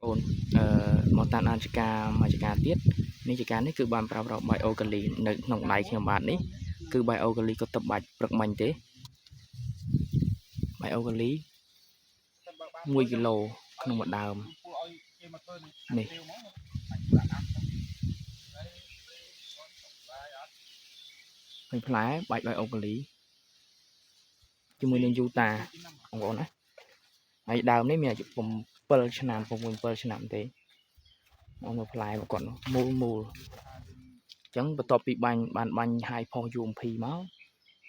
អូនមកតាមអានចការមកចការទៀតនេះចការនេះគឺបានប្រើប្រាស់បាយអូកាលីនៅក្នុងដៃខ្ញុំបាទនេះគឺបាយអូកាលីក៏ទឹកបាច់ព្រឹកមិញទេបាយអូកាលី1គីឡូក្នុងមួយដើមនេះឃើញផ្លែបាច់បាយអូកាលីជាមួយនឹងយូតាបងប្អូនណាហើយដើមនេះមានអាយុ7ឆ្នាំ6 7ឆ្នាំទេមកផ្លែរបស់គាត់មូលអញ្ចឹងបន្ទាប់ពីបានបាញ់ហាយផុស UMP មក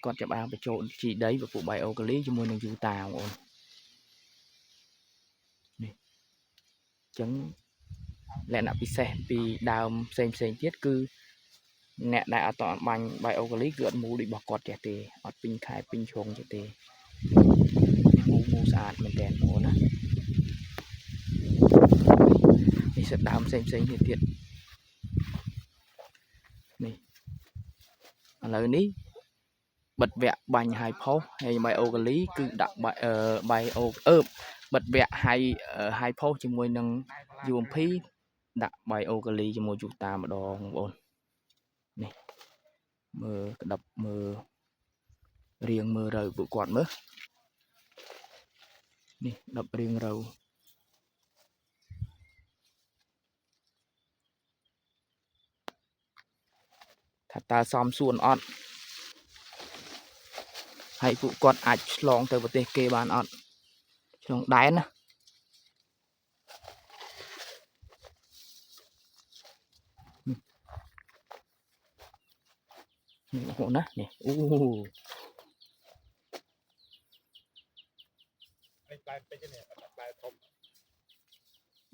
គាត់ចាប់បានបញ្ចូលជីដីពពួកបាយអូកាលីជាមួយនឹងយូតាបងប្អូននេះអញ្ចឹងលក្ខណៈពិសេសពីដើមផ្សេងទៀតគឺអ្នកដែលអត់តបាញ់បាយអូកាលីគឺអត់មូលដូចរបស់គាត់ចេះទេអត់ពេញខែពេញជ្រុងចេះទេមូលស្អាតមែនតើបងប្អូនណានេះសិតដើមផ្សេងនេះទៀតនេះឥឡូវនេះបិទវគ្គបាញ់ហើយផុសហើយបាយអូកាលីគឺដាក់បាយអូបិទវគ្គហើយផុសជាមួយនឹង UMP ដាក់បាយអូកាលីជាមួយយូតាម្ដងបងប្អូននេះមើលក្តាប់មើលរៀងមើលរើពួកគាត់មើលនេះ10រៀងរើថាតើសមសួនអត់ហើយពួកគាត់អាចឆ្លងទៅប្រទេសគេបានអត់ឆ្លងដែនណានេះបងប្អូនណានេះអូ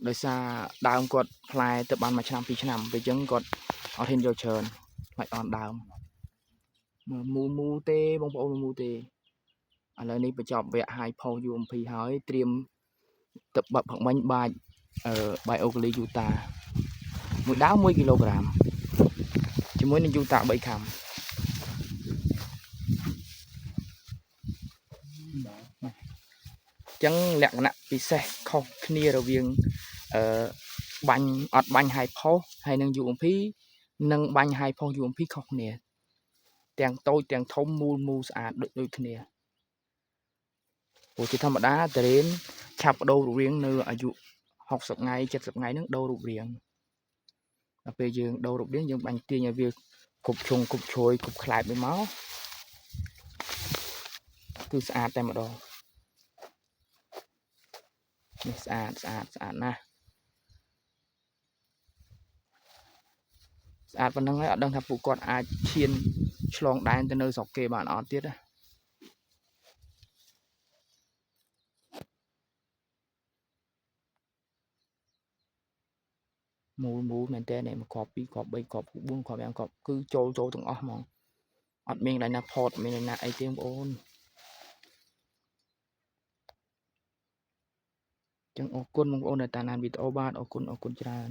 ដោយសារដើមគាត់ផ្លែទៅបាន1ឆ្នាំ2ឆ្នាំពេលអញ្ចឹងគាត់អត់ហ៊ានយកច្រើនខ្លាចអន់ដើមមូលទេបងប្អូនមូលទេឥឡូវនេះបញ្ចប់វគ្គហាយផុស UMP ហើយត្រៀមទឹកបាក់ផឹកមិញបាយអូកាលីយូតាមួយដើម1គីឡូក្រាមជាមួយនឹងយូតា3ខាំចឹងលក្ខណៈពិសេសខុសគ្នារវាងបាញ់អត់បាញ់ហាយផុសហើយនឹង UMP និងបាញ់ហាយផុស UMP ខុសគ្នាទាំងតូចទាំងធំមូលស្អាតដូចគ្នាព្រោះជាធម្មតាតារ៉េនឆាប់ដូររូបរាងនៅអាយុ60ថ្ងៃ70ថ្ងៃហ្នឹងដូររូបរាងដល់ពេលយើងដូររូបរាងយើងបាញ់ទាញឲ្យវាគ្រប់ជ្រុងគ្រប់ជ្រោយគ្រប់ខ្លែបវាមកគឺស្អាតតែម្ដងនេះស្អាតណាស់ស្អាតប៉ុណ្ណឹងហើយអត់ដឹងថាពួកគាត់អាចឈានឆ្លងដែនទៅនៅស្រុកគេបានអត់ទៀតណាមូលមែនតើនេះមកគ្រាប់2គ្រាប់3គ្រាប់4គ្រាប់5គ្រាប់គឺចូលទាំងអស់ហ្មងអត់មានកន្លែងណាផតមានកន្លែងណាអីទេបងប្អូនចឹងអរគុណបងប្អូនដែលតាមដានវីដេអូបាទអរគុណច្រើន